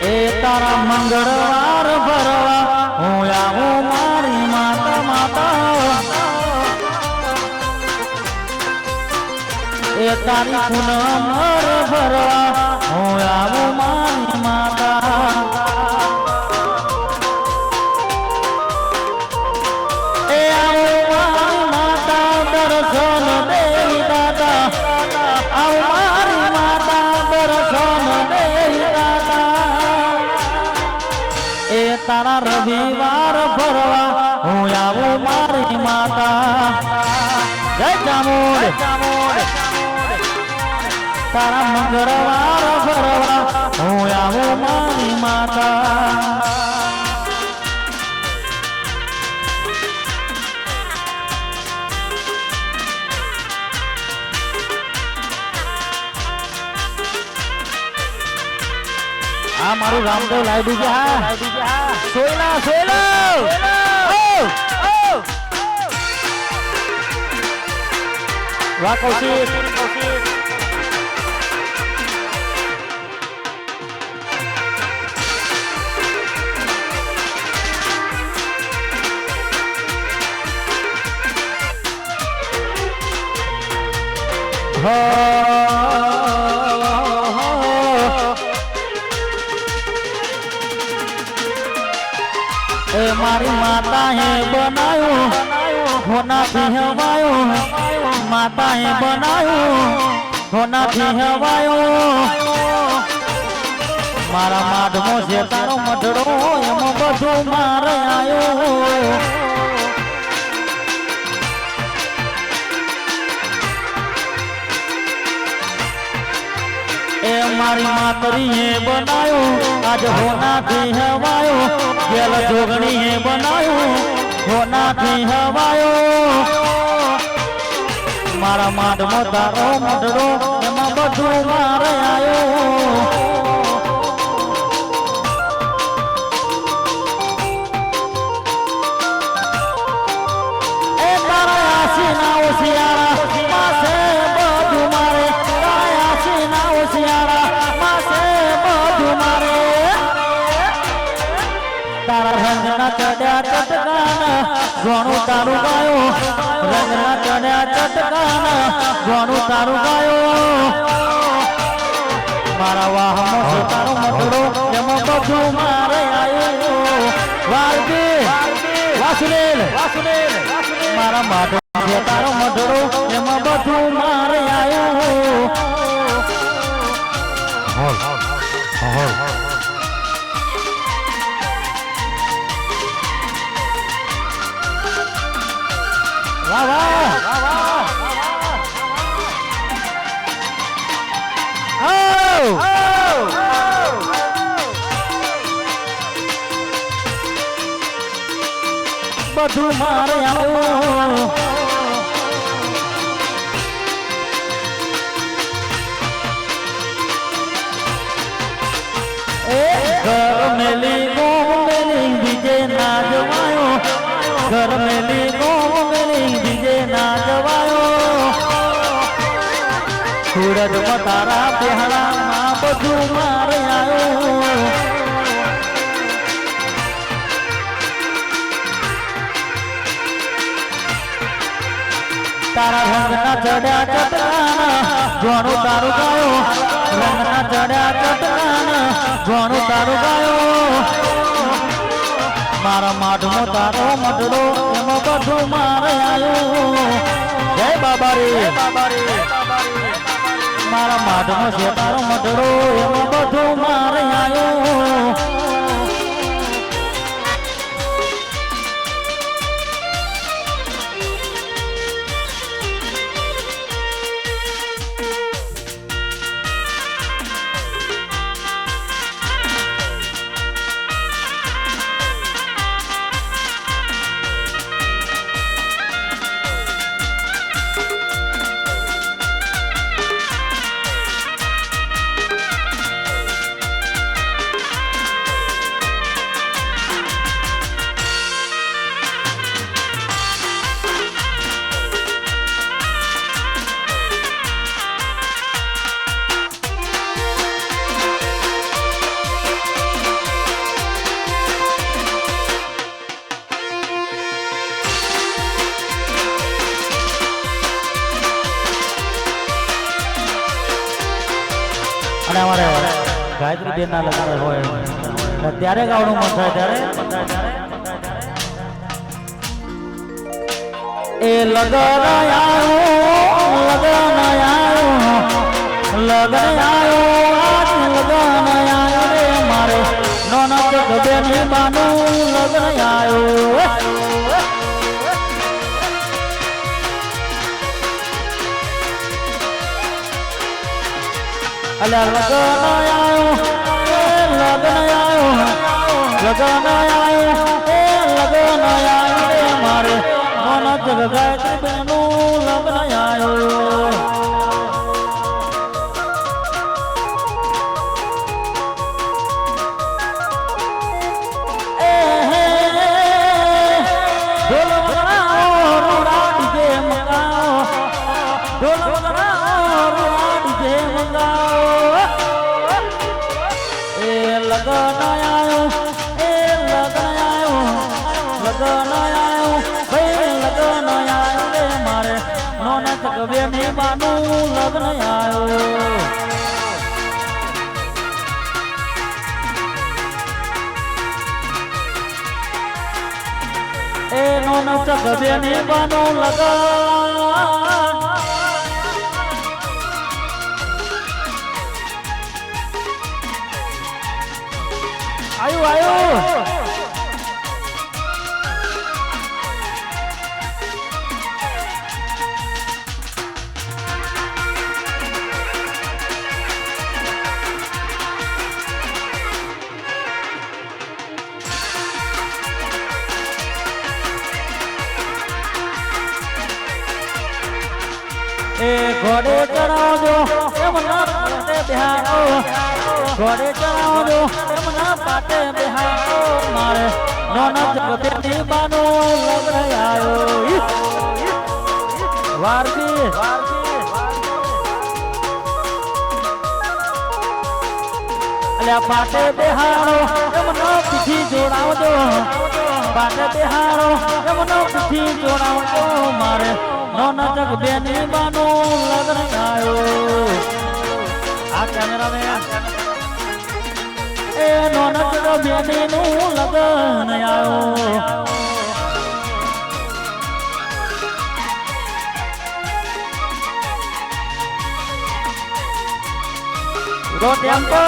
એ તારા મંગળવાર ભરવા હું આવું મારી માતા માતા એ તારી પૂનમ ભરવા હું આવું મારી માતા એ આવું મારી માતા દર્શન દેવી દાદા આવું મારી માતા દર્શન દેવી દાદા એ તારા રવિવાર ભરવા હું આવું મારી માતા જય ચામુંડ તારા મંગળવાર ભરવા હું આવું મારી માતા આ મારું રામદેવ લાઈડુ કે હા સોયલા સોયલા વાહ કૌશિક ए मारी माता है बनायो होना भी हवायो माता है बनायो होना भी हवायो मारा माधमो से तारो मडड़ो एम बधु मारे आयो ए मारी मातरी है बनायो आज होना थी हवायो गेल जोगणी है बनायो होना थी हवायो मारा माधमो तारो मडड़ो एमा बधु मारे आयो ए तारा आसीना ओसियारा मासे बधु मारे तारा आसीना ओसियारा मासे बधु मारे तारा रंगना चढ़्या चटकान घणું તારું ગાયો રંગના ચડ્યા ચટકાન ઘણું તારું ગાયો મારા વાહમાં છે તારો મધડો એમાં બધું મારે આવ્યો વાલજી વાસુદેવ મારા માધવ છે તારો મધડો એમાં બધું મારે આવ્યો વાહ વાહ બધું મારે આવ્યું એ ઘર મેલી ગો મેલી બીજે ના જવાયો ઘર મેલી ગો બીજે ના જવાયો સૂરજ તારા પહેરામાં બધું મારે આવ્યો તારા રંગના ચડ્યા ચટકાના ઘણું તારું ગાયો રંગના ચડ્યા ચટકાના ઘણું તારું ગાયો મારા માઢનો તારો મડડો એમાં બધું મારે આવ્યો જય બાબા રે મારા માઢનો છે તારો મડડો એમાં બધું મારે આવ્યો અને અમારે ગાયત્રી બેન ના લગ્ન હોય ત્યારે ગાવાનું મન થાય ત્યારે એ લગન આયો લગન આયો લગન આયો લગન આયો રે મારે નોના જગબે ની બાનું લગન આયો અલ્યા લગન આયો લગન આયો લગન આયો લગન આયો રે મારે નોના જગગાયત્રી બેનું લગન આયો લગ્ન આયો એ નો ચગબે ની બાનું લગન આયો આયો એ ઘોડે ચડાવજો એમ ના પાટે બિહારો ઘોડે ચડાવજો એમ ના પાટે બિહારો મારે નોનદ ગબેની બાનો લગ્ન આયો વારજી અલ્યા પાટે બિહારો એમ ના પીઠી જોડાવજો પાટે બિહારો એમ ના પીઠી જોડાવજો મારે નોના જગબેની બાનું લગ્ન આયો આ કેમેરામેન એ નોના જગબેની નું લગ્ન આયો રો ટેમ્પો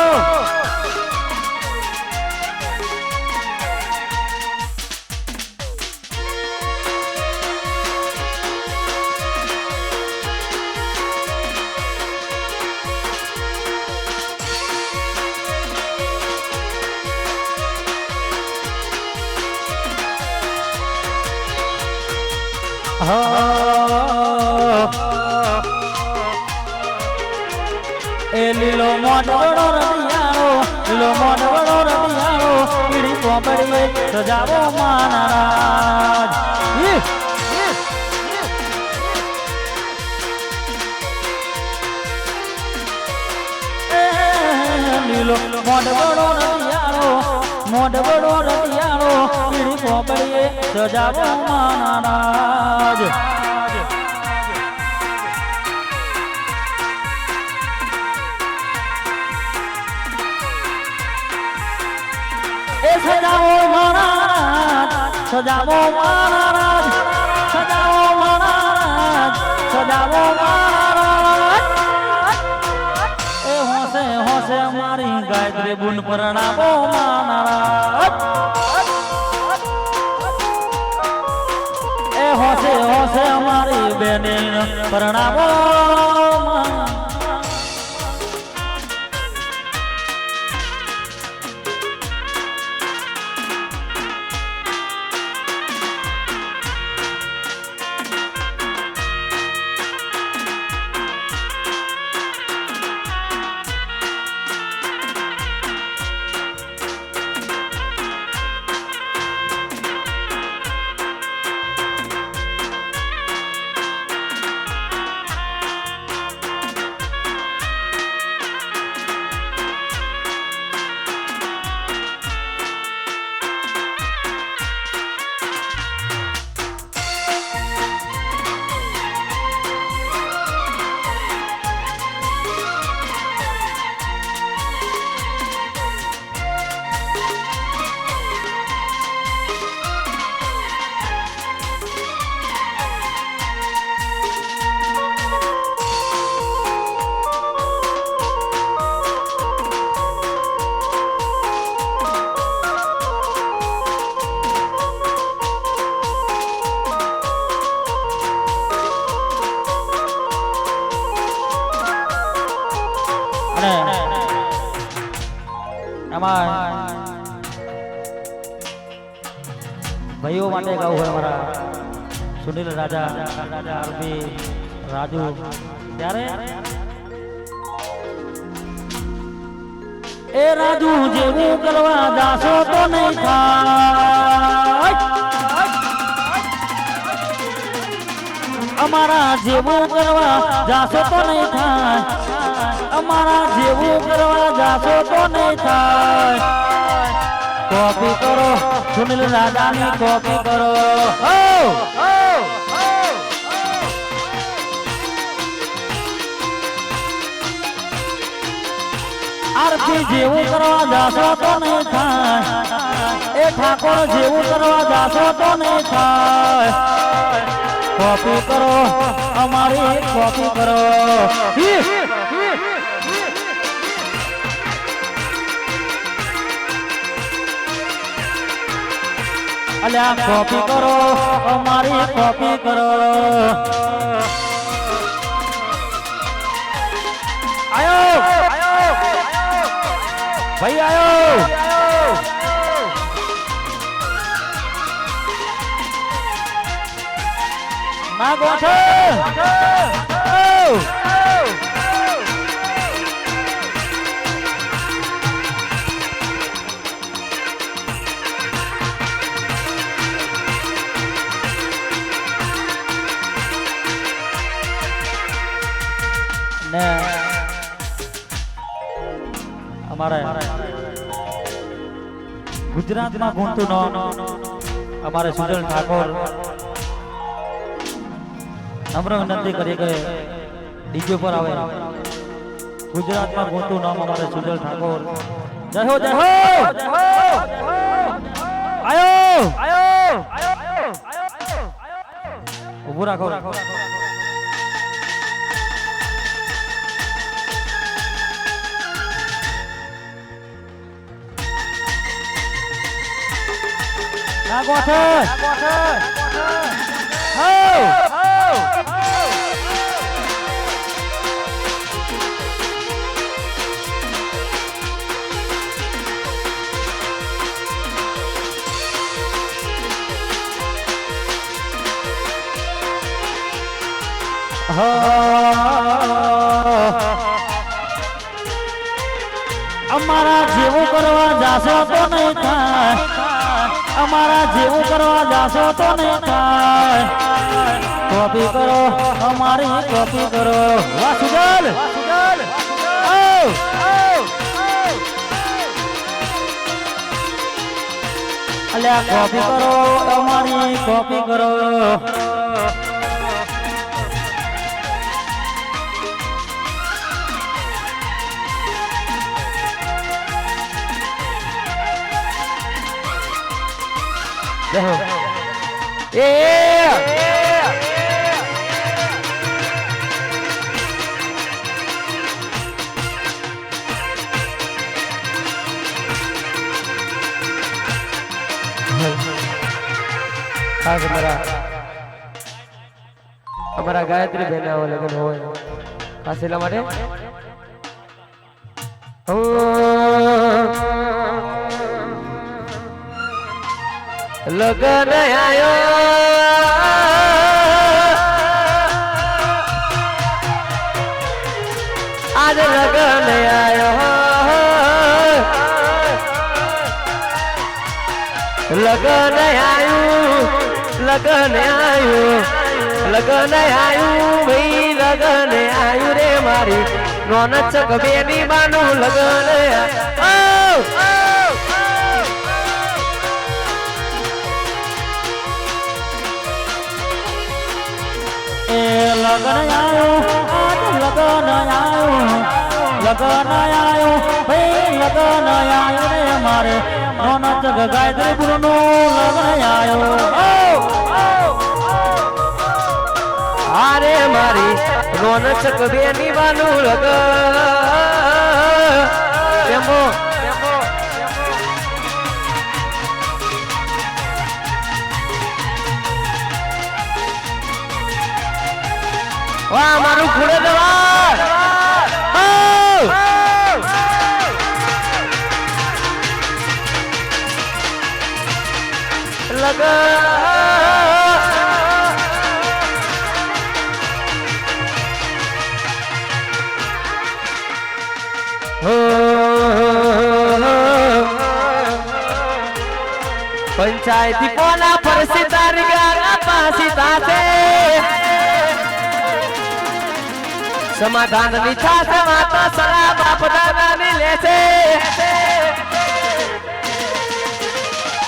એ લીલો મોઢવડો રતિયાળો લીલો મોઢવડો રતિયાળો પીડી પોપડીએ સજાવો માનારાજ લીલો મોઢવડો રતિયાળો મોઢવડો રતિયાળો પીડી પોપડીએ સજાવો માનારાજ સજાવો મહારાજ સજાવો મહારાજ સજાવો મહારાજ સજાવો મહારાજ એ હોશે હોશે મારી ગાયત્રી બુન પરણાવો મહારાજ એ હોશે હોશે મારી બેને પરણાવો એમાં ભાઈઓ માટે ગાવું હોય અમારા સુનિલ રાજા આરબી રાજુ ત્યારે એ રાજુ જેવું કરવા જાશો તો નહીં થાય અમારા જેવું કરવા જાશો તો નહીં થાય અમારા જેવું કરવા જાશો તો નહીં થાય કોપી કરો સુનિલ રાજાની કોપી કરો આરતી જેવું કરવા જાશો તો નહીં થાય એ ઠાકોર જેવું કરવા જાશો તો નહીં થાય કોપી કરો અમારી કોપી કરો અલ્યા કોપી કરો અમારી કોપી કરો આયો ભાઈ આયો ના ગોઠે ને અમારે ગુજરાતમાં ગુંતું અમારે સુજલ ઠાકોર નમ્ર વિનંતી કરી કે ડીજે પર આવે ગુજરાતમાં ગુંતું નામ અમારે સુજલ ઠાકોર જય હો આયો ઉભું રાખો ના ગોઠે અમારા જેવું કરવા જાશો તો નહીં થાય અમારા જેવું કરવા જાશો તો નહીં થાય કોપી કરો અમારી કોપી કરો વાહ સુજલ અલ્યા કોપી કરો અમારી કોપી કરો અમારા ગાયત્રી બેન લગ્ન હોય ખાસ એટલા માટે લગ્ન આયો આજ લગ્ન આયો લગ્ન આયું લગ્ન આયું લગ્ન આયું ભાઈ લગ્ન આયું રે મારી નોનચક બેની બાનું લગ્ન લગન આયો આજ લગન આયો લગન આયો ભાઈ લગન આયો રે મારે નોનચ ગાયત્રી ગુરુનું લગન આયો આરે મારી રોનક બેની બાનું લગન એમો વાહ મારું ખુડે દવા લગ પંચાયતી કોના ફરસી તારી ગારા પાસી તાતે સમાધાન ની થાશે માતા સલા બાપ દાદા ની લેશે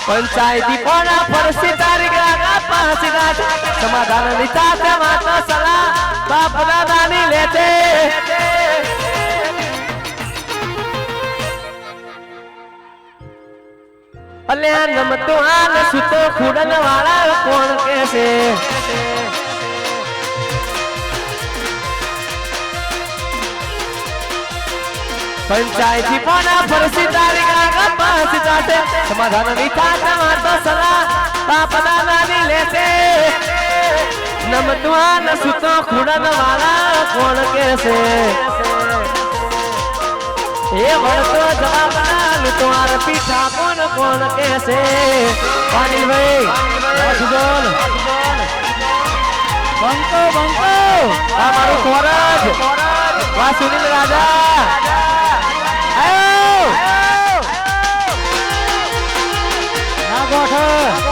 પંચાયતી કોના ફરસી તારી ગારા પાસી તાતે સમાધાન ની થાશે માતા સલા બાપ દાદા ની લેશે અલ્યા નમતો આન સુતો ખુડન વાળા કોણ કેસે પંચાયતી કોના ફરસી તારી ગાગા પાસી તાતે સમાધાન ની થાતે માતા સલા બાપ દાદા ની લેશે નમતો આન સુતો ખુડન વાળા કોણ કેસે એ વળતો જવાબ तुम्हार पीछा कौन कौन कैसे पानी भाई વાસુદેવ બંકો બંકો हमारो कोरज वासुनील राजा आयो ના ગોઠ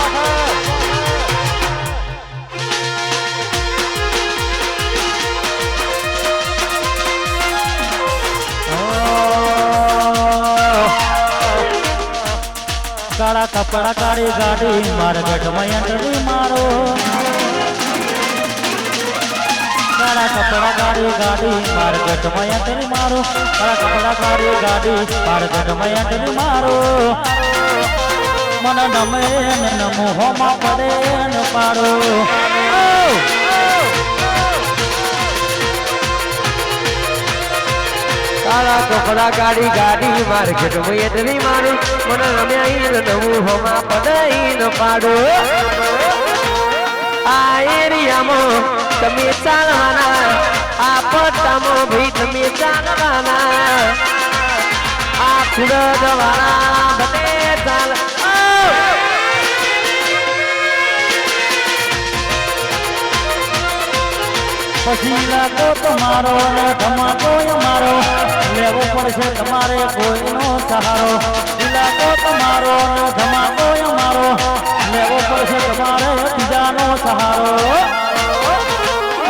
કાળા કપડા કાળી ગાડી મારે બેઠમાં એન્ટ્રી મારો કાળા કપડા કાળી ગાડી મારે બેઠમાં એન્ટ્રી મારો કાળા કપડા કાળી ગાડી મારે બેઠમાં એન્ટ્રી મારો મને નમે ને નમો હોમાં પડે ને પાડો કાળા કપડા ગાડી ગાડી માર્કેટ માં એટરી મારું મને રમ્યા નવું હોમાં પડાઈ ન પાડો આ એરિયામાં તમે ચાલવાના આ પટ્ટામાં ભાઈ તમે ચાલવાના આ ખુડદ વાળા બધે ચાલ પછી લાગો તમારો ને ધમાકો અમારો લેવો પડશે તમારે કોઈનો સહારો લાગો તમારો ને ધમાકો અમારો લેવો પડશે તમારે બીજાનો સહારો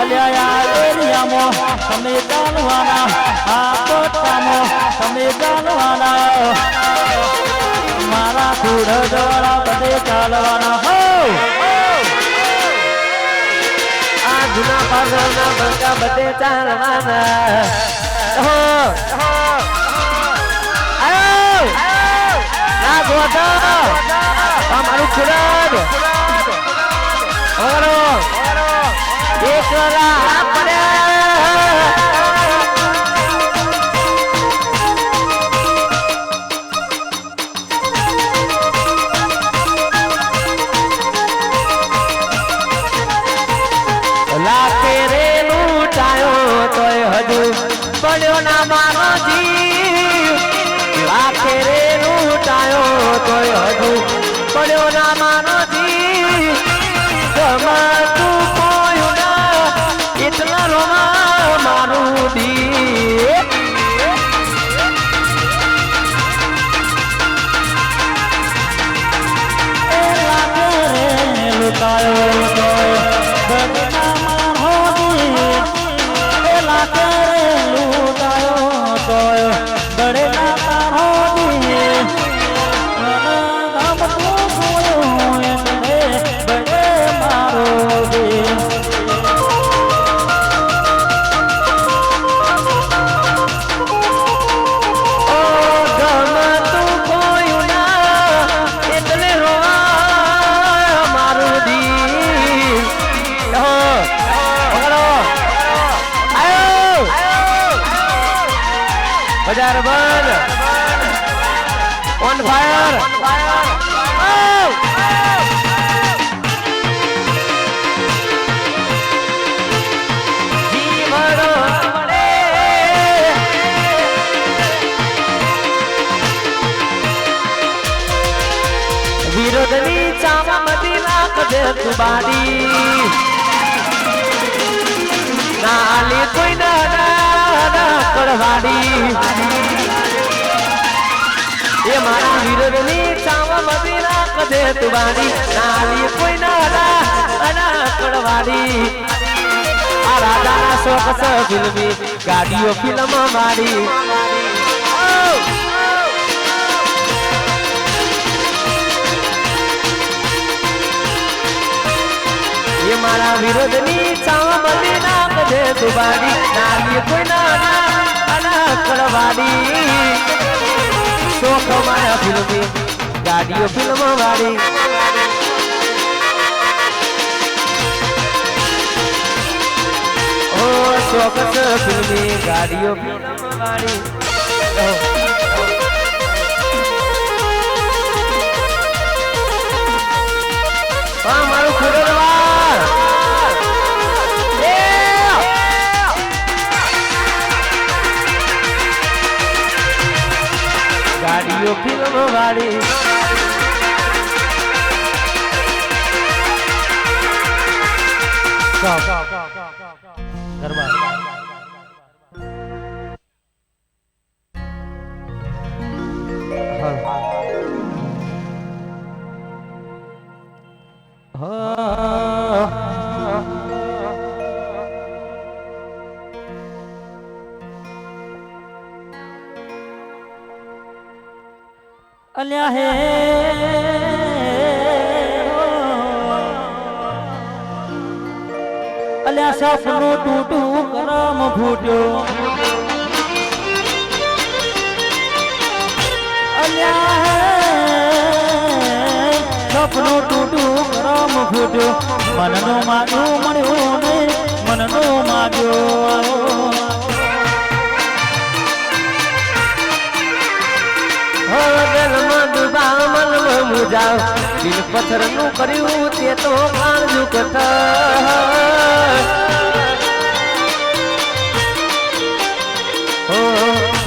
અલ્યા એરિયામાં તમે ચાલવાના આ પટ્ટામાં તમે ચાલવાના મારા ખુડ દ્વારા બધે ચાલવાના હો જૂના પાગલના બંકા બધે ચાલવાના ના ગોઠો તમારું ખુરદ એકલા પડ્યા લાખે રે લૂંટાયો તોય હજુ પડ્યો ના મારો જીવ લાખે રે લૂંટાયો તોય હજુ પડ્યો ના મારો જીવ તમારું કોઈ ના એટલા રોમા મારું દી લૂંટાયો બડે ના ચાવા મધી લાખ દે તું બાડી નાલી કોઈ ના કરવાડી એ મારા વીરની ચાવા મધી લાખ દે તું બાડી નાલી કોઈ ના કરવાડી આ રાજાના શોખ છે ફિલ્મી ગાડીઓ ફિલ્મ મારી ये मारा विरोधनी चावा मली नाक दे दुबारी नाली कोई ना करवाड़ी शोख माया फिल्मी गाड़ियों फिल्म वाड़ी ओ शोख से फिल्मी गाड़ियों फिल्म वाड़ी मारू खुदरवा गाड़ियों फिल्म वाली गरबा अल्या है अल्या सपनो टूटू करम फूट्यो अल्या सपनो टूटू करम फूट्यो मननो माग्यो मळ्यो ने मननो माग्यो मुजाव दिल पत्थर नु कर्यु ते तो काळजू कथ ओ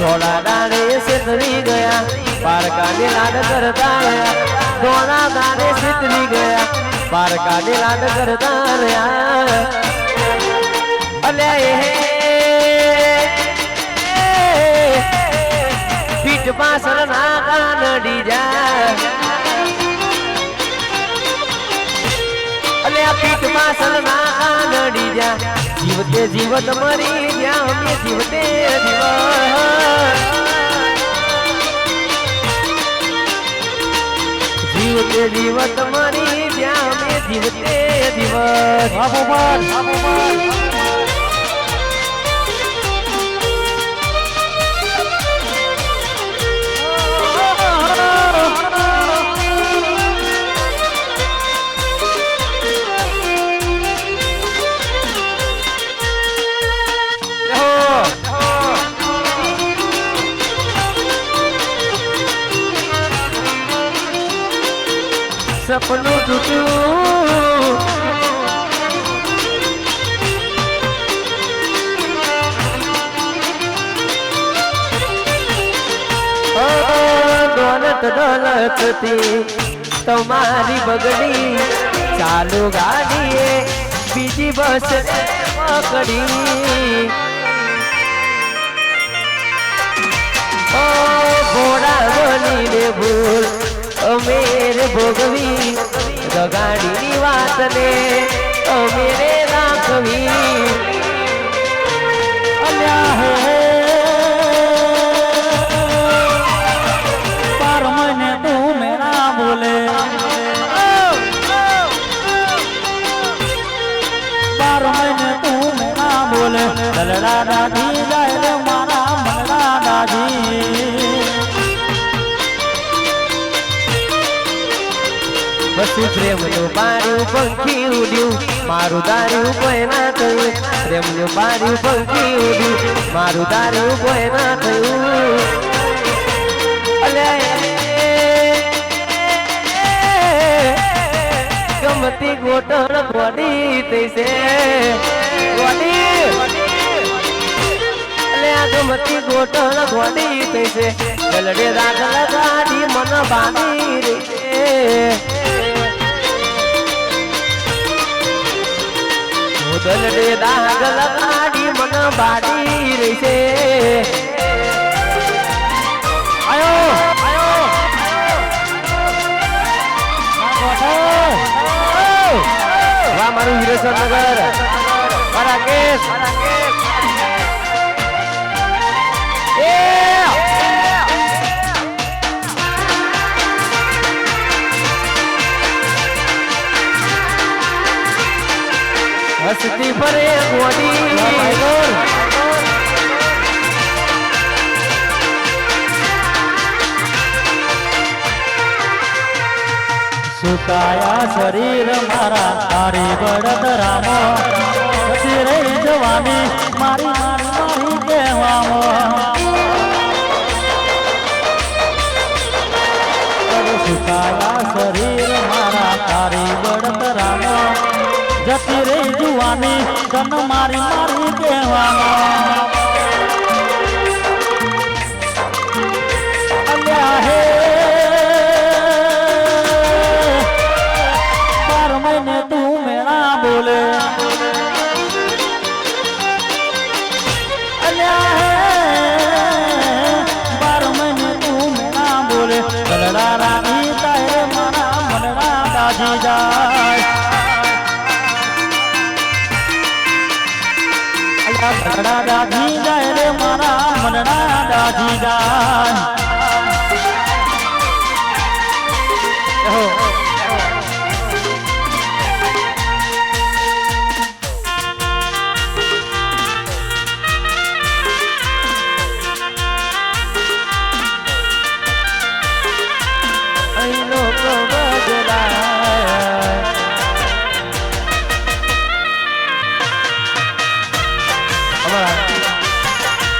थोड़ा डाले से तरी गया पार काले लाड करता रहा थोड़ा डाले से तरी गया पार काले लाड करता रहा अले पीठ पासर ना नडी जा पीठ पासल ना नडी जा जीवते जीवत मरी जा मैं जीवते जीवते जीवत मरी जा मैं जीवते दिवस सपनों टूटू दौलत दौलत थी तुम्हारी बगड़ी चालू गाड़ी बीजी बस पकड़ी ओ घोड़ा बोली रे भूल मेरे भोगवी गाड़ी नी वात ने ओ मेरे राखवी अल्या है पर मैंने तू मेरा बोले पर मैंने तू मेरा बोले ललड़ा दादी जाए मारा मनड़ा दादी बसु प्रेम नु पारू पंखी उड्यू मारू दारू कोई ना थयु प्रेम नु पारू पंखी उड्यू मारू दारू कोई ना थयु अले गमती गोटण गोडी तैसे गोडी अले गमती गोटण गोडी तैसे गलडे राखला गाडी मन बानी रे ગલડે દાગ લગાડી મન બાડી રહી છે વાહ મારું હિરેશ્વરનગર રાકેશ હસતી ફરે ગોડી સુકાયા શરીર મારા તારી બળદરામો પછી રહી જવાની મારી મારી મારી કહેવામાં સુકાયા શરીર મારા તારી બળદરામો જતી રહી જુવાની તન મારી મારી કહેવામાં અલ્યા હે તું મેરા બોલે અલ્યા હે 12 મહિને તું મેરા બોલે ગલડા રાની તારે મારા મનડા દાજી જાય અલ્યા ગલડા દાજી જાય રે મારા મનડા દાજી જાય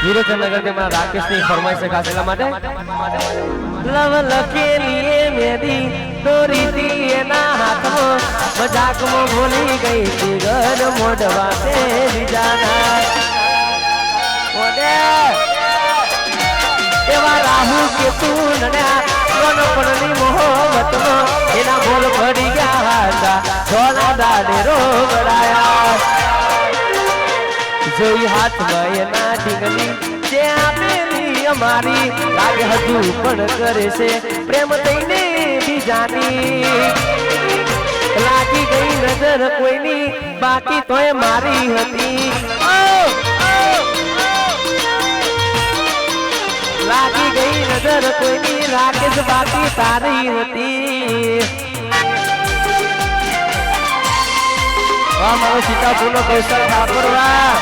हीरोचंद नगर में राकेश की फरमाइश है खास માટે લવ લખેલી મેદી દોરી દી એના હાથમાં મજાકમાં ભૂલી ગઈ તી ઘર મોઢવા તે બીજાના ઓડે એવા રાહુ કે તું નડ્યા કોનપણની મોહબ્બતમાં એના બોલ પડી ગયા હતા સોના દાડે રોગડાયા જોઈ હાથમાં એના ડીંગલી જે આપેલી અમારી લાગે હજુ પણ કરે છે પ્રેમ થઈને બીજાની લાગી ગઈ નજર કોઈની બાકી તોય મારી હતી લાગી ગઈ નજર કોઈની રાકેશ બાકી તારી હતી વાહ મારો સીતાપુરનો કૌશલ ઠાકોર વાહ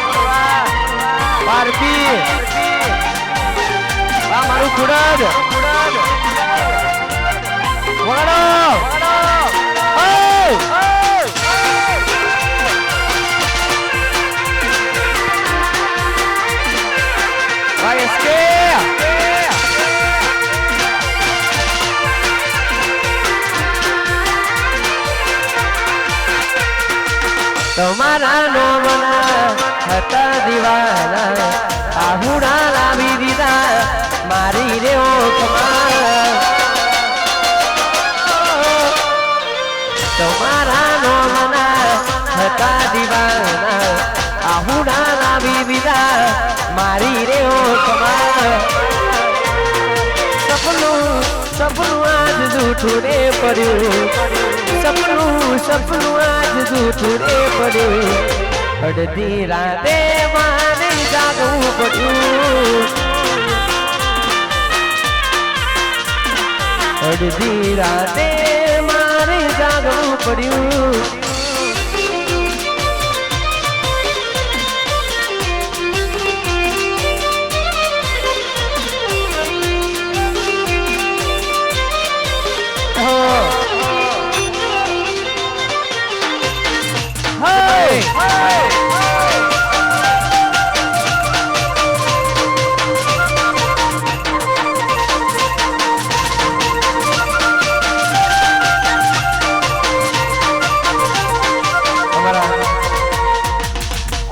પારપી વાહ મારું ખુડદ વગડો ભાઈ એસકે તમારા નોમના હતા દીવાના આહુડા લાવી દીધા મારી રે ઓખમાં તમારા નોમના હતા દીવાના આહુડા લાવી દીધા મારી રે ઓખમાં સપનું સપનું આજ જૂઠું રે પડ્યું સપનું આજ જૂઠું રે પડ્યું અડધી રાતે મારે જાગવું પડ્યું અડધી રાતે મારે જાગવું પડ્યું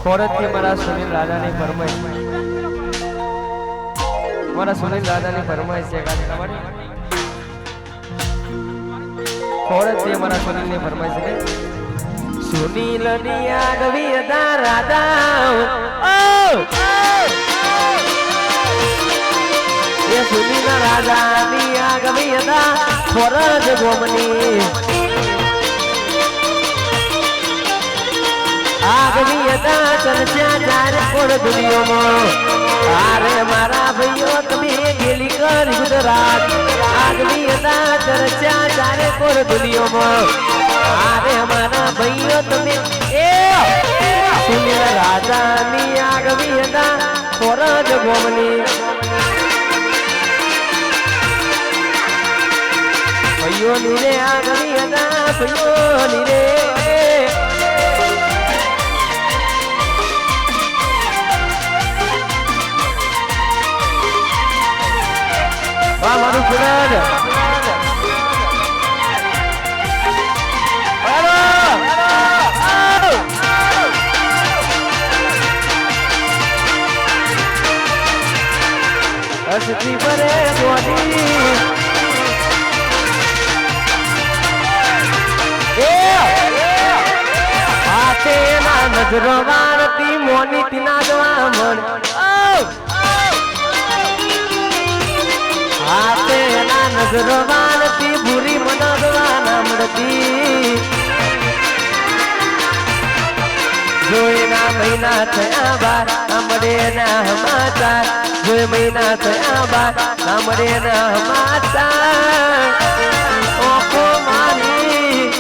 ખોરતથી મારા સુનિલ દાદાની ફરમાઈશ મારા સુનિલ દાદાની ફરમાઈશ છે કાલે તમારી ખોરતથી મારા સુનિલની ફરમાઈશ છે સુનીલની આગવી હતા રાધા એ સુનીલ રાજાની આગવી હતા ફરજ ગોમની આગવી હતા ચર્ચા ચારે કોડ દુનિયામાં અરે મારા ભાઈઓ તમે ગેલી કરી ગુજરાત આગવી હતા ચર્ચા ચારે કોડ દુનિયામાં અરે મારા ભાઈઓ તમે એ સુનિલ રાજાની આગવી હતા ફરજ ગોમની ભાઈઓ ની રે આગવી હતા ભાઈઓ ની રે વાહ મારું સુરજ હસતી પરે બોડી હાથે ના નજરો વાળતી મોની તીના જવા મળ હાથે ના નજરો વાળતી ભૂરી મનગવા ના મળતી જોઈના મહિના થયા બાર સાંભળે ના સમાચાર જોઈ મહિના થયા બાર સાંભળે ના સમાચાર ઓખો મારી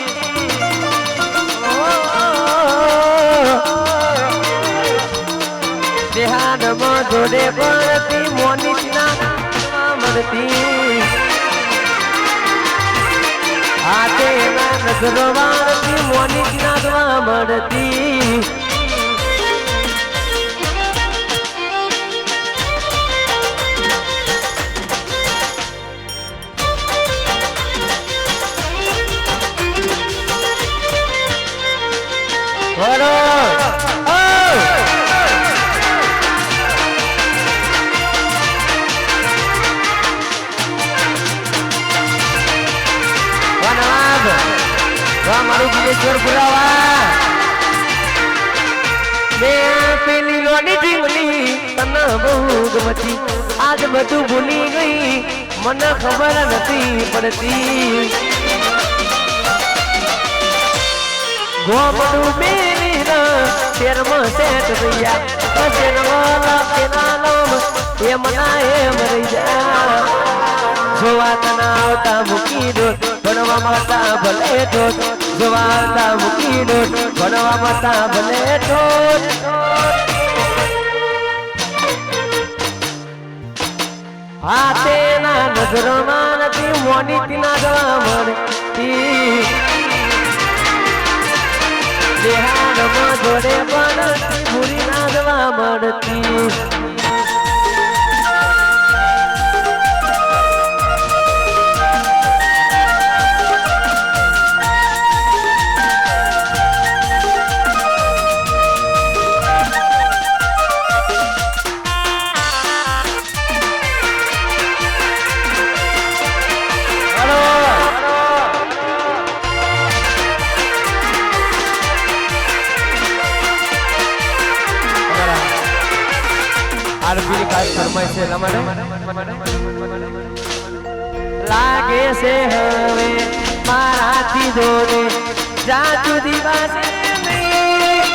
દેહાનમાં જોડે પડતી મોની ના મળતી હાથે ના નજરો વાળતી મોની ના મળતી મારું બિલેશ્વર પુરાવા મેં પેલી લોની જીવની તને બહુ ગમતી આજ બધું ભૂલી ગઈ મને ખબર નથી પડતી ગોમડું મેરી શેરમાં સેટ થયા શેરવાલા તેના નામ એ મના એમ રહી જા જોવા તને આવતા મૂકી દો ભણવા માતા ભલે ઠોઠ જોવા આવતા મૂકી દો ભણવા માતા ભલે ઠોઠ હાથે ના નજરોમાં નથી મોની તીના જવા મળતી દેહાડમાં જોડે પણ ભૂરી ના જવા મળતી આરબી કાજ ફરમાય છે લમડે લાગે છે હવે મારાથી દોરે જાજુ દિવસે નહીં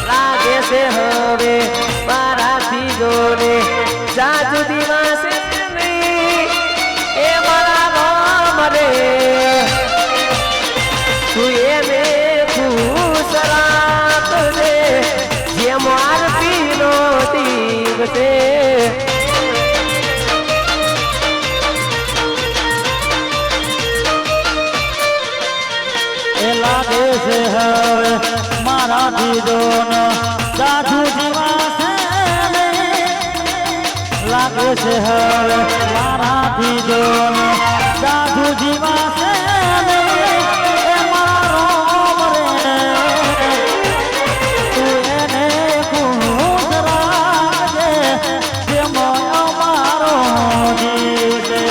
લાગે છે હવે મારાથી દોરે જાજુ દિવસે નહીં એ મારા નામ રે તું એને ખુશ રાખજે જે મારતી નો દિવસે એ લાગે છે હવે મારાથી દોન સાધુ જીવાશે લાગે છે હવે મારાથી દોન સાધુ જીવાશે એ મારો રે તું એને ખુશ રાખજે જે મારો દિવસે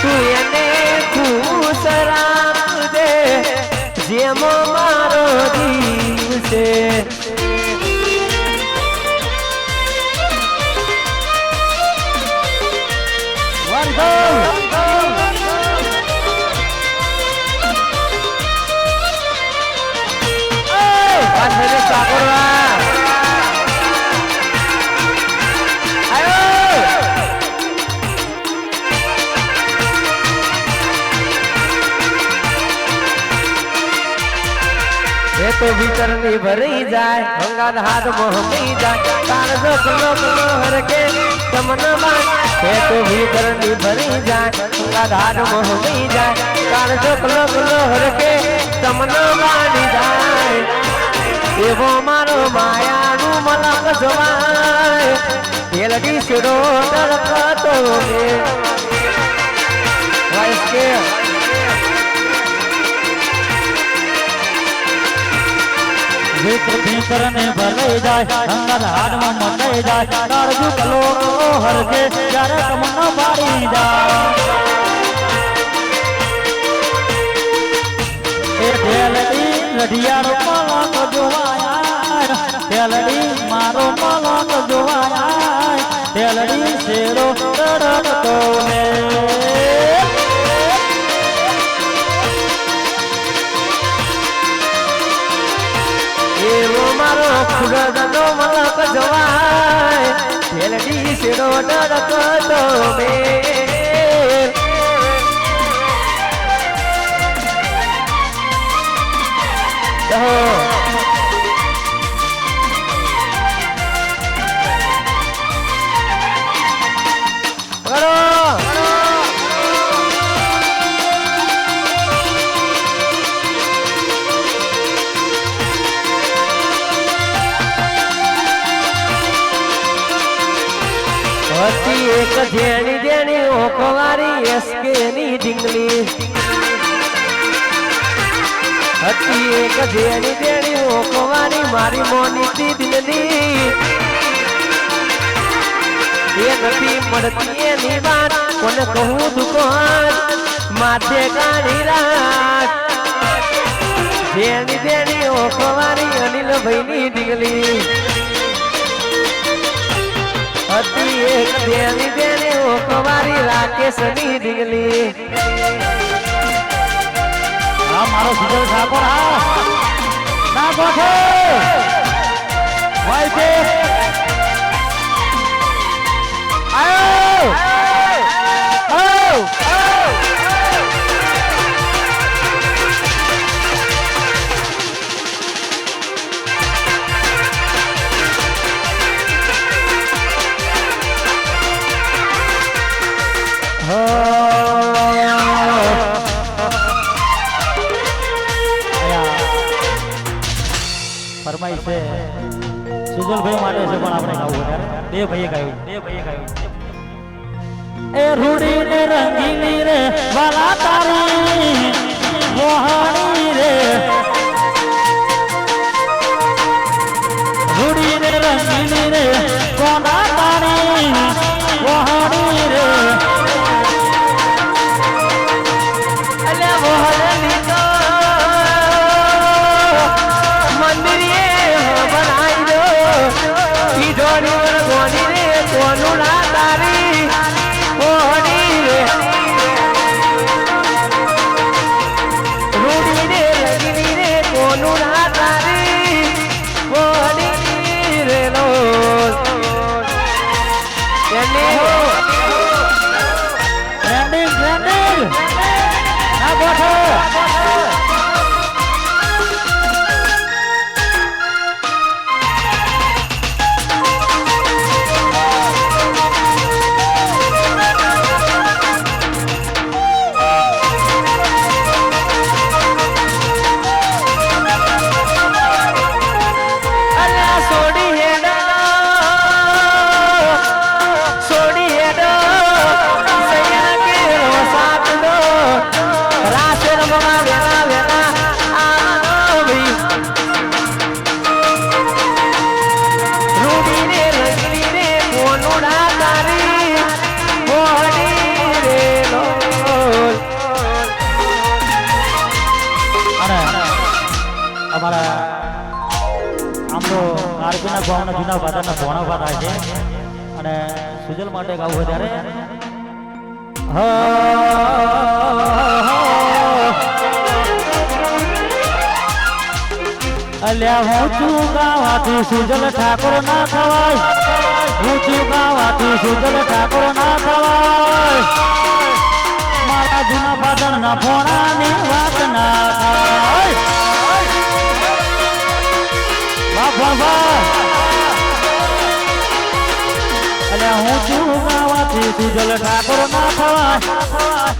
તું એને ખુશ પાછળ સાકોરવા આયો એ તો ભીતર ની ભરી જાય ગંગા હાથ મોહમી જાય તાર જો કલો કલો હરકે તમને બાણ એ તો ભીતર ની ભરી જાય ગંગા હાથ મોહમી જાય તાર જો કલો કલો હરકે તમને બાણી જાય એવો મારો માયાનું મલક જવાય પેલડી શેડો તરકતો મે વાઈસ કે ભીતર ને ભરાઈ જાય અંગર હાડમાં મટાઈ જાય કાળજુ કલો હરકે ત્યારે તમને બાળી જાય એ ઢેલડી રઢિયારો મલક જોવાયા ઢેલડી મારો મલક જોવાયા ઢેલડી શેરો રડતો ને એવો મારો ખુદનો મલક જવાય ઢેલડી શેરો ડરતો મે એક જેણી જેણી ઓકવારી એસકે ની ઢીંગલી હતી એક જેણી જેણી ઓકવારી મારી મોની થી દિલની એ નથી મળતી એની વાત કોને કહું દુકાન માથે કાઢી રાત જેણી જેણી ઓકવારી અનિલ ભાઈ ની ઢીંગલી હતી એક દેવી દેને ઓકવારી રાકેશ ની ઢીંગલી હા મારો સુજલ ઠાકોર હા ના ગોઠે ભાઈ છે આયો આયો ફરમાઈ છે સુજલભાઈ માટે છે પણ આપણે ગાવું ત્યારે બે ભાઈએ ગાયું એ રૂડી ને રંગીલી રે વાલા તારી મોહણી રે રૂડી ને રંગીલી રે કોના તારી મોહણી રે અલે મોહની તો મંદિરે બનાવી દો ઈ જોડી વર ગોની રે કોનું ના તારી મોહની રે રૂડી રે લગીની રે કોનું ના તારી મોહની રે લો ટ્રેન્ડિંગ આ ગોઠો આરપીના ગામના જૂના ભાતાના ભોણા ભાત આવે છે અને સુજલ માટે ગાવું હોય ત્યારે અલ્યા હું છું ગાવાથી સુજલ ઠાકોર ના થવાય, હું છું ગાવાથી સુજલ ઠાકોર ના થવાય, મારા જૂના બાદળ ના ફોણાની વાત ના થાય. અલ્યા હું છું ગાવાથી સુજલ ઠાકોર ના થવાય,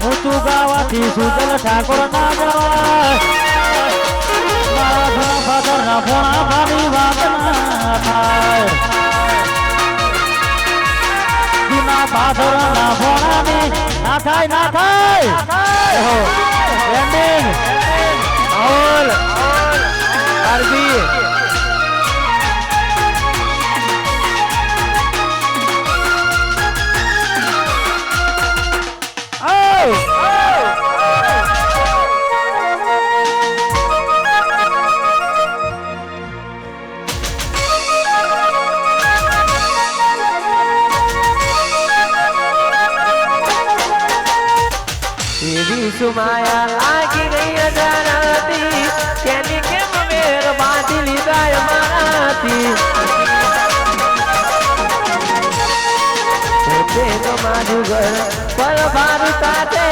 હું છું ગાવાથી સુજલ ઠાકોર ના જવાય, મારા જૂના બાદળ ના ફોણા મારી વાત ના થાય. જૂના બાદળ ના ફોણાની ના થાય ના થાય. એન્ડિંગ રાહુલ આરબી સુમાયા લાગી ગઈ અજાણાતી, તેની કેમ મેર બાંધી લીધા મારાથી. પોતે મારું ઘર પર મારું સાથે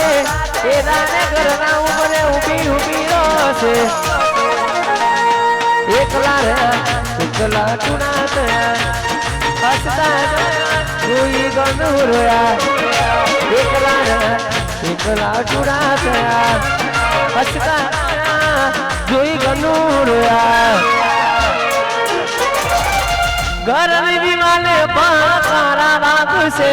એનાને ઘરના ઉમરે ઊભી ઊભી રોશે. એકલા ટુના થયા હસતા જોઈ ગનું રોયા. એકલા ટુના થયા હસતા જોઈ ગનું રોયા. ઘરની દિવાલે પણ તારા રાખશે,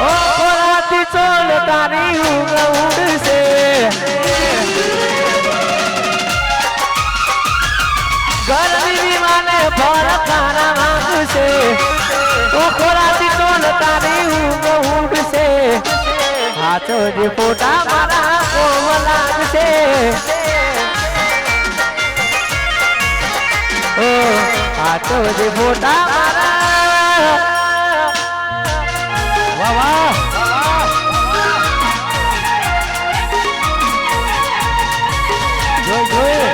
ઓ ખોરાથી ચોલ તારી ઊંઘ ઉડશે. ઘરની દિવાલે પણ તારા રાખશે, ઓ ખોરાથી ચોલ તારી ઊંઘ ઉડશે. હાથો જે ફોટા મારા કોમ લાગશે, હાથો જે ફોટા મારા. વાહ વાહ જોઈ જોઈ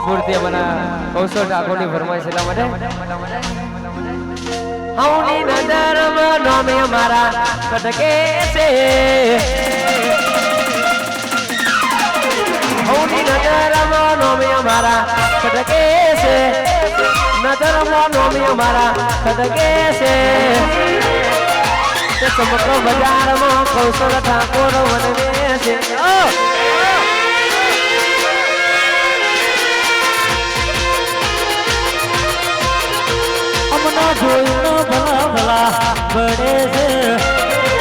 પૂર્તિ બના કૌશલ ઠાકોરની ફરમાઈશ એટલા માટે હવની નજરમાં નોમે મારા કટકે છે, હવની નજરમાં નોમે મારા કટકે છે, નજરમાં નોમે મારા કટકે છે. સમગ્ર બજારમાં કૌશલ ઠાકોર વનવે છે. જોઈને ભલા ભલા બળે છે,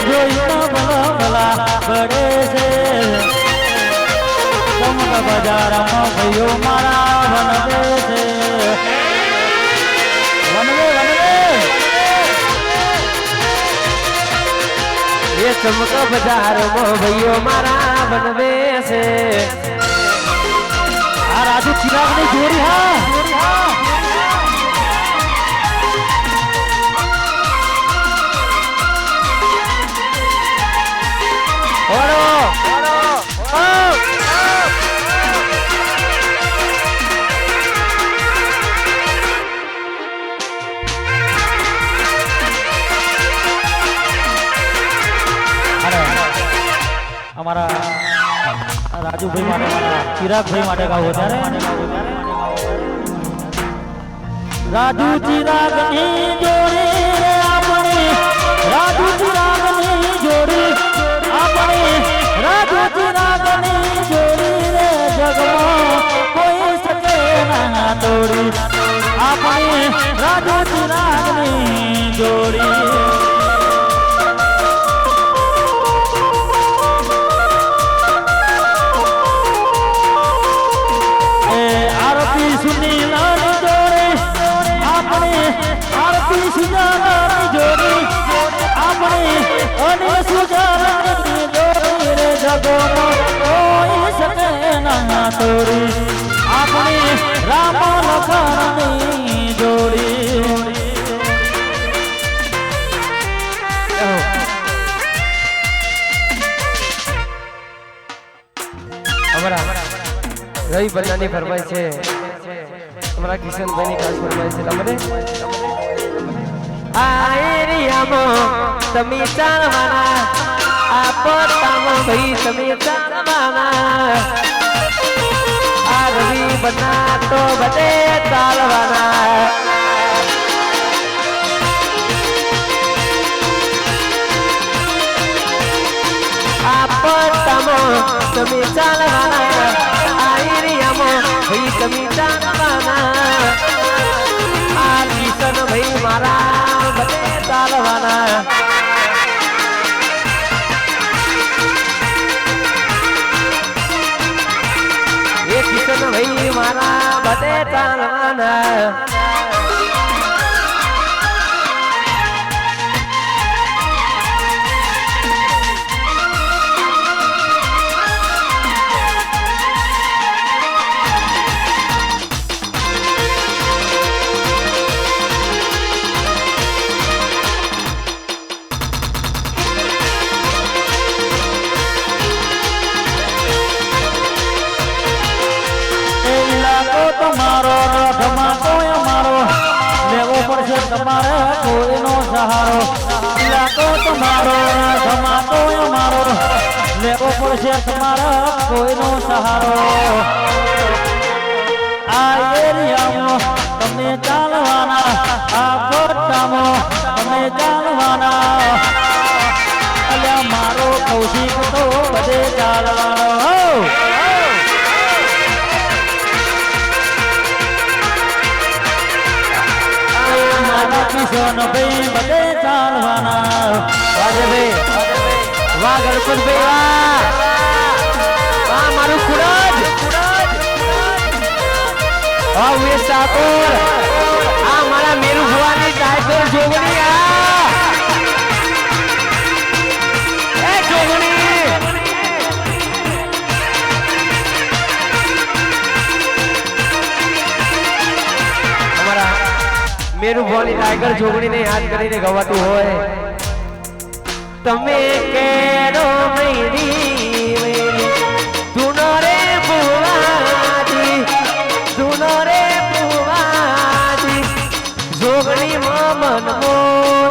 જોઈને ભલા ભલા બળે છે. સમગ્ર બજારમાં ભાઈઓ મારા વનવે છે, વનવે વનવે. એ સમગ્ર બજારમાં ભાઈઓ મારા વનવે છે. આ રાજુ ચિરાગની જોડી હા અમારા રાજુભાઈ માટે મારા ચિરાગભાઈ માટે ગાવું ત્યારે રાજુ ચિરાગની જોડી રે આપણી, રાજુ ચિરાગની જોડી આપણી, રાજુ ચિરાગની જોડી રે જગમાં કોઈ શકે ના તોડી, આપણી રાજુ ચિરાગની જોડી. અનિલ સુજાની જોડી રે જગમાં કોઈ શકે ના તોડી આપણી રામ લખનની જોડી રવિ બન્નાની ફરમાઈ છે અમારા કિશનભાઈની ખાસ ફરમાઈ છે તમને આ એરિયામાં તમે ચાલવાના આ પટ્ટામાં ભાઈ તમે ચાલવાના આ રવિ બન્ના તો બધે ચાલવાના આ પટ્ટામાં તમે ચાલવાના આ એરિયામાં ભાઈ તમે ચાલવાના આ કિશન ભાઈ મારા બધે ચાલવાના એ કિશન ભાઈ મારા બધે ચાલવાના તમારો રથમાં કોઈ અમારો લેવો પડશે તમારે કોઈનો સહારો ઇલાકો તમારો રથમાં કોઈ અમારો લેવો પડશે તમારે કોઈનો સહારો આ એરિયામાં તમે ચાલવાના આ પટ્ટામાં તમે ચાલવાના અલ્યા મારો કૌશિક તો બધે ચાલવાનો કિશન ભાઈ બધે ચાલવાના વાહ ગણપતભાઈ વાહ મારું કુરજ વાહ ઉમેશ ઠાકોર આ મારા મેરુ ભવાની ટાઈગર જોગણી એ જોગણી અમારા મેરુ ભવાની ટાઈગર જોગણીને યાદ કરીને ગવાતું હોય તમે કેરો મૈરી મૈરી ધૂનો રે ભુવાજી ધૂનો રે ભુવાજી જોગણી મન મોર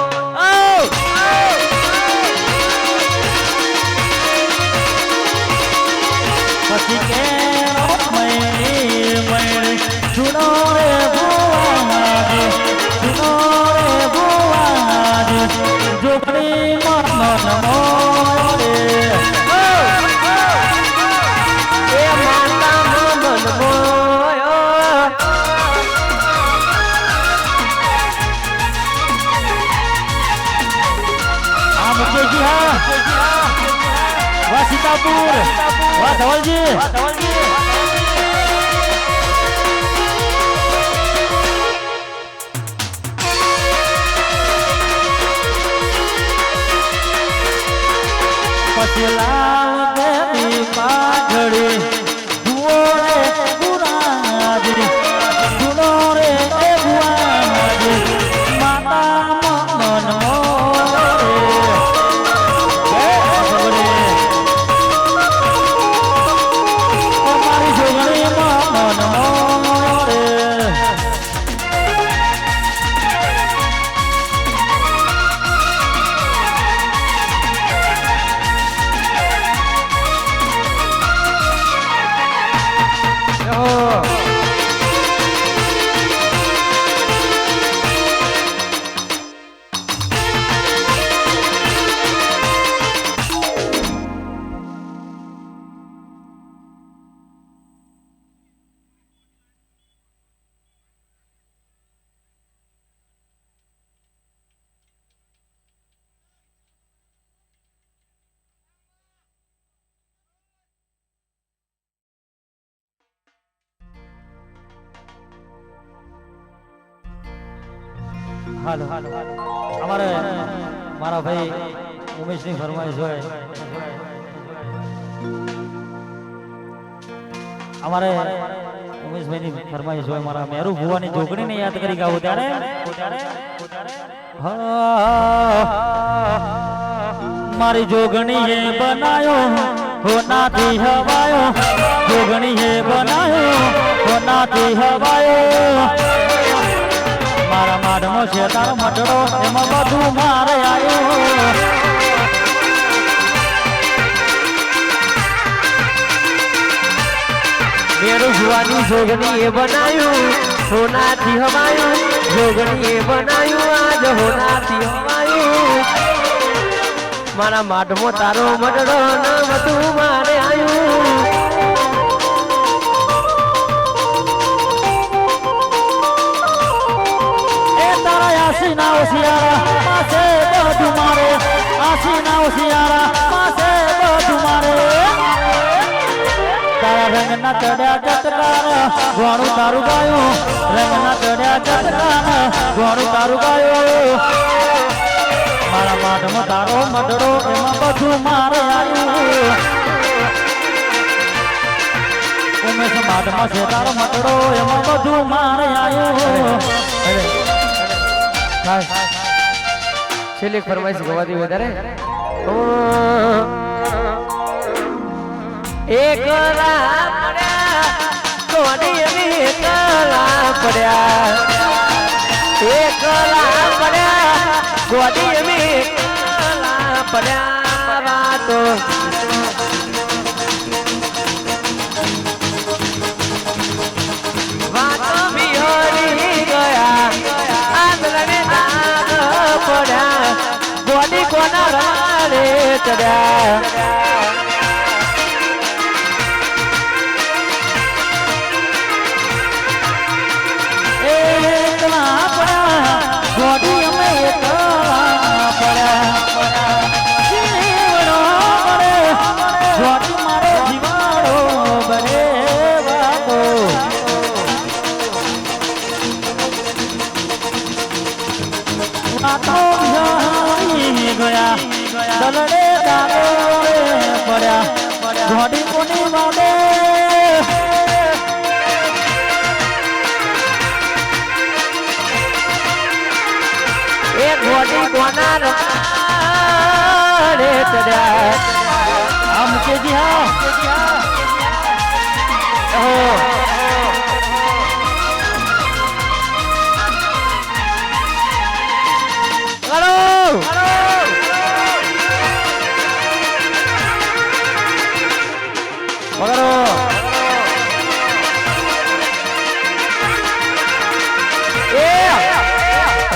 પછી કે મૈરી સુનો રે ભુવાજી સુનો રે ભુવાજી જોગણી મન મોરે એ માતા મન મોયો આ મુકેશજી હા વાહ સીતાપુર વાહ ધવલજી પછી લાલ બેની પાઘડી જુઓ રે ગુરાજી જુનો રે એ ભુવાજી માતા મન મોરે અમારી જોગણી મન મોરે હાલો અમારે મારા ભાઈ ઉમેશની ફરમાઈશ હોય અમારે ઉમેશભાઈની ફરમાઈશ હોય મારા મેરુ ભુવાની જોગણીને યાદ કરી ગાવું ત્યારે મારી જોગણી એ બનાયો હો નાથી હવાયો જોગણી એ બનાયો હો નાથી હવાયો મારા માઢમાં છે તારો મટડો એમાં બધું મારે આવ્યો મેરું ભુવાની જોગણી એ બનાયું સોનાથી હવાયું જોગણી એ બનાયું આજ હોનાથી હવાયું મારા માઢમો તારો મડડો ન બધું મારે આયું એ તારા આસીના ઓસિયારા પાસે બધું મારે આસીના ઓસિયારા પાસે બધું મારે તારા રંગના ચડ્યા જતકાર ઘોણું તારું ગાયું રંગના ચડ્યા જતકાર ઘોણું તારું ગાયું મારા માઢમાં તારો મડડો એમાં બધું મારે આવ્યું ઉમેશ માઢમાં છે તારો મડડો એમાં બધું મારે આવ્યું છેલ્લી ફરમાઈશ ગવાતી વધારે એકલા પડ્યા કોડી એકલા પડ્યા એકલા પડ્યા કોડી એકલા પડ્યા વાતો વાતો બિહરી ગયા આંધળને દાગ પડ્યા ગોડી કોના રાડે ચડ્યા દલડે દાડે પડ્યા ઘોડી કોની વાડે એ ઘોડી કોના રાડે ચડ્યા આમ કે જી હા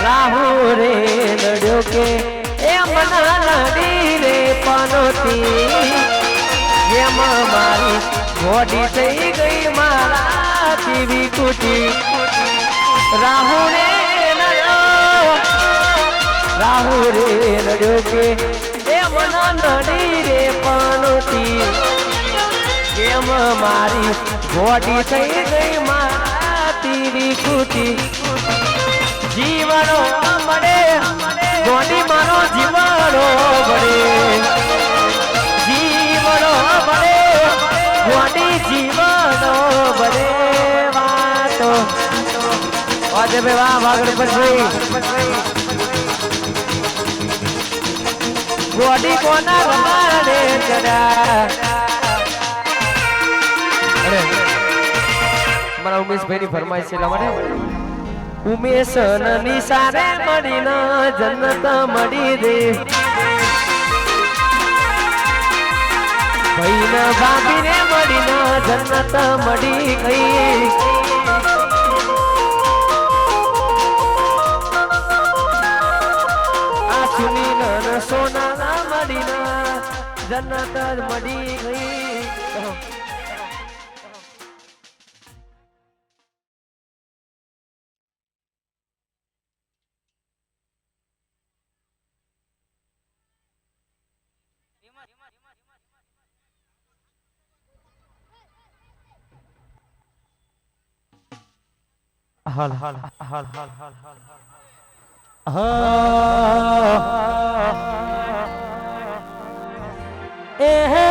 રાહુ રે લડ્યો કે એ મના લડી રે પનોતી એમ મારી ઘોડી થઈ ગઈ મારાથી વિકુટી રાહુ રે લડ્યો કે એ મના લડી રે પનોતી એમ મારી ઘોડી થઈ ગઈ મારાથી વિકુટી જીવનો મળે ગોડી મારો જીવનો મળે જીવનો મળે ગોડી જીવનો મળે વાતો આજે બે વાહ આગળ પછી ગોડી કોના રમાડે ચડા અરે મારા ઉમેશભાઈ ની ફરમાઈશ છે એટલા માટે ઉમેશ નિશારે મળીને જન્નત મળી રે ભાઈને ભાભીને મળીને જન્નત મળી ગઈ આ સુનીલ સોના મળીને જન્નત મળી ગઈ હાલ હાલ હાલ હાલ હાલ હાલ એ હે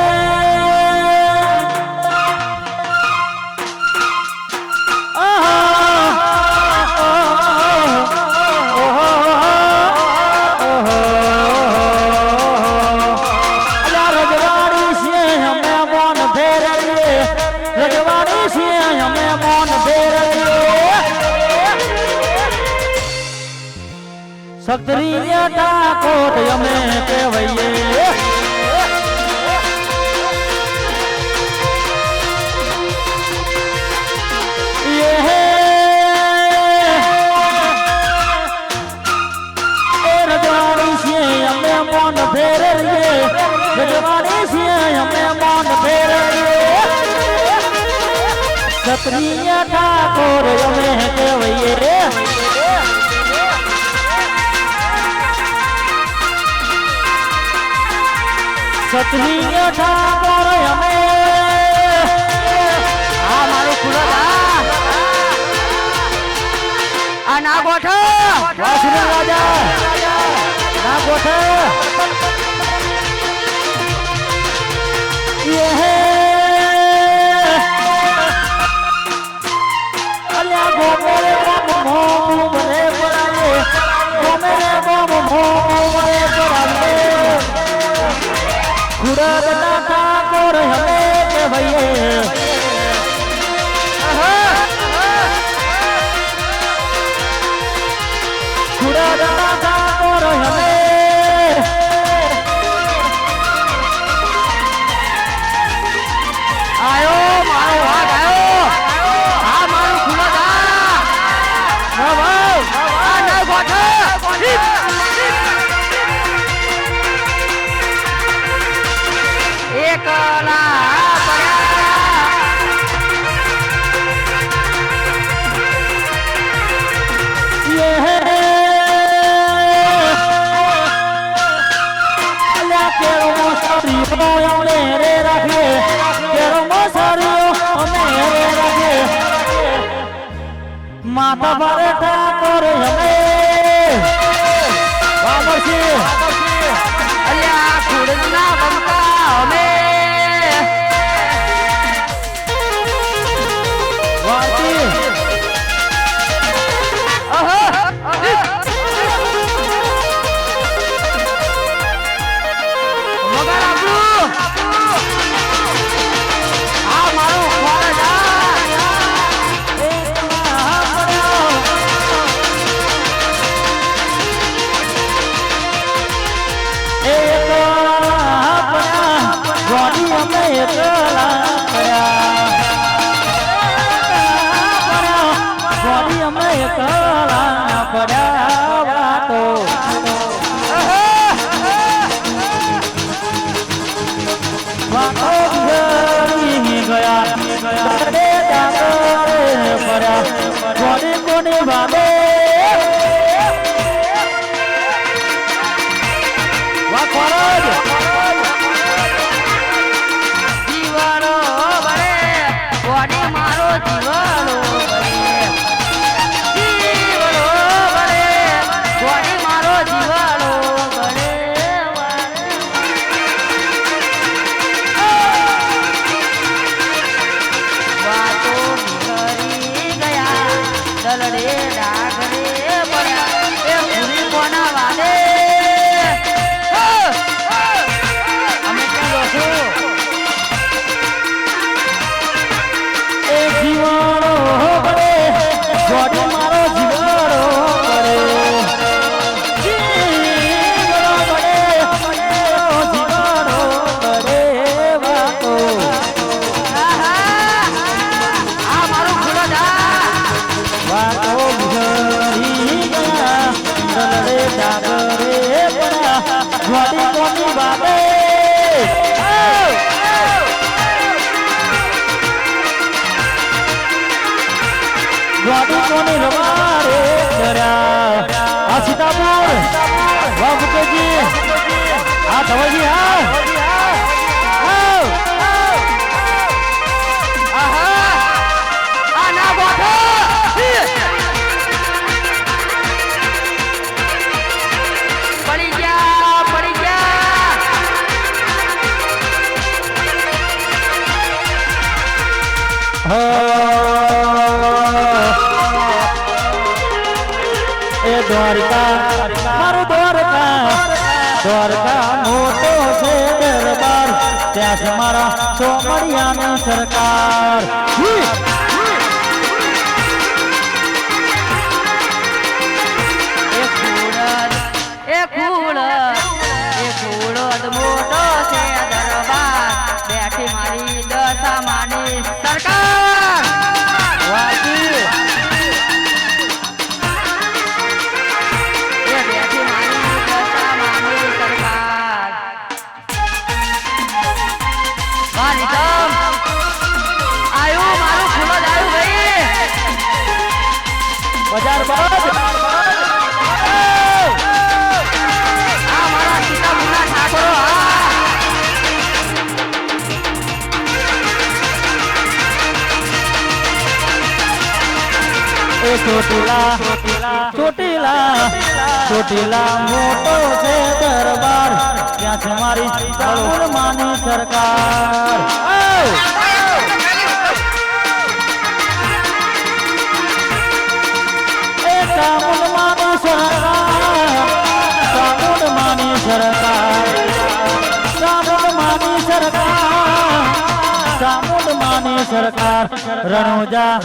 સક્રિય ઠાકોર અમે કહેવાઈએ રજવાડી છીએ અમે મોન ફેરવીએ રજવાડી છીએ અમે મોન ફેરવીએ સક્રિય ઠાકોર અમે કહેવાઈએ સત્રીય ઠાકોર અમે આ મારું કુલત આ ના ગોઠ વાસુદેવ રાજા ના ગોઠ અલ્યા ગોમરે ગોમ ભરે પડાવે ગોમરે ગોમ ભરે પડાવે ખુડા બટા ઠાકોર હમે કે ભઈએ ખુડા બટા ઠાકોર હમે આયો મારો વાઘ આયો આ મારું ખુડા આ ના ગોઠ માતા ભરે ઠાકોર હમે બાબર છે અલ્યા ખુડના બમકા હમે વાતી મગર આપણું આ મારું ખોરડા દ્વારકા મારું દ્વારકા મોટો છે દરબાર ત્યાં છે મારા સોમણિયાની સરકાર એ ફૂલ મોટો છે દરબાર બેઠી મારી દશામાની સરકાર વાજી એ બેઠી મારી દશામાની સરકાર મારી દમ આયુ મારું ફૂલ જ આયુ ભાઈ બજાર બાદ ચોટીલા મોટો છે દરબાર ત્યાં છે મારી ચામુંડમાની સરકાર એ ચામુંડમાની સરકાર ચામુંડમાની સરકાર ચામુંડમાની સરકાર ચામુંડમાની સરકાર રણુજા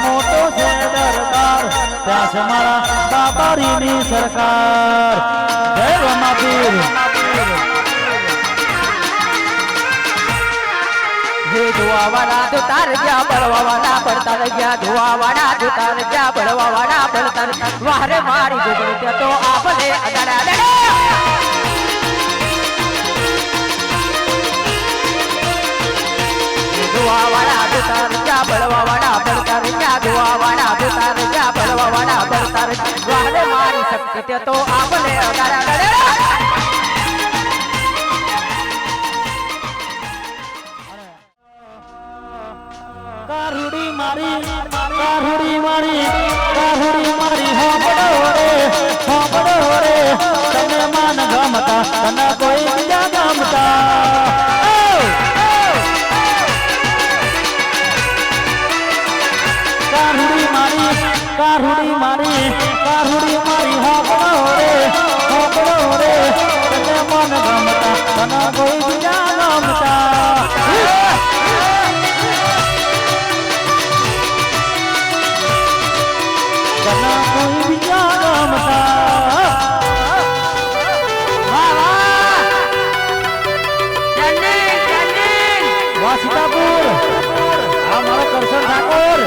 મોટો છે દરબાર ત્યાં છે મારા બાબારીની સરકાર જય રમાપીર ધોવાવાળા તો તાર ગયા બળવાવાળા પડતા ગયા ધોવાવાળા તો તાર ગયા બળવાવાળા પડતા વારે મારી ગોગળી તે તો આપને અડાડા ધોવાવાળા તો તાર ગયા બળવાવાળા પડતા ગયા ધોવાવાળા તો તાર ગયા બળવાવાળા પડતા વારે મારી શક્તિ તે તો આપને અડાડા કારુડી મારી હોબડો રે તને માન ગમતા તને કોઈ બીજા ગમતા કારુડી મારી હોબડો રે તને માન ગમતા તને કોઈ બીજા ગમતા કના કોઈ બીજા ગમતા વાસીતાપુર આ મારો કરશન ઠાકોર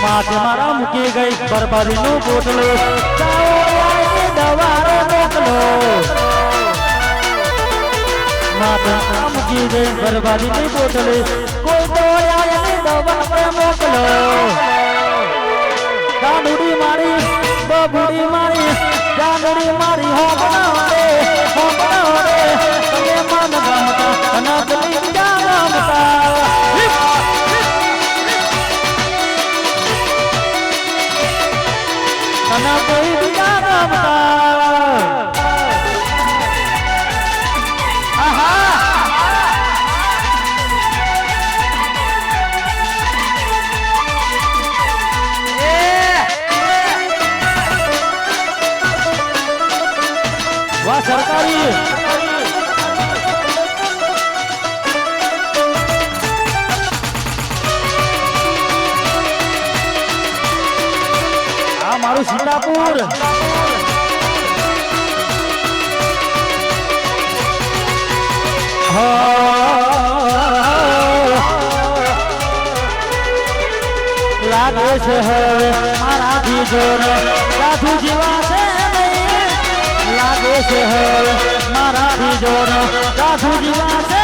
માથે મારા મૂકી ગઈ બરબાદીનું પોટલો દવારો મોકલો માથે મૂકી ગઈ બરબાદીની પોટલે કોઈ દોડ્યા દવા મોકલો દાંડુડી મારી બબુડી મારી દાંડુડી મારી હોબડા રે તમે મન ગમતા અને પેલી બીજા ગમતા તને કોઈ બીજા ગમતા વાહ સરકારી આ મારું સીતાપુર લાગે છે હવે મારાથી જોર સાધુ જીવાશે નહીં લાગે છે હવે મારાથી જોર સાધુ જીવાશે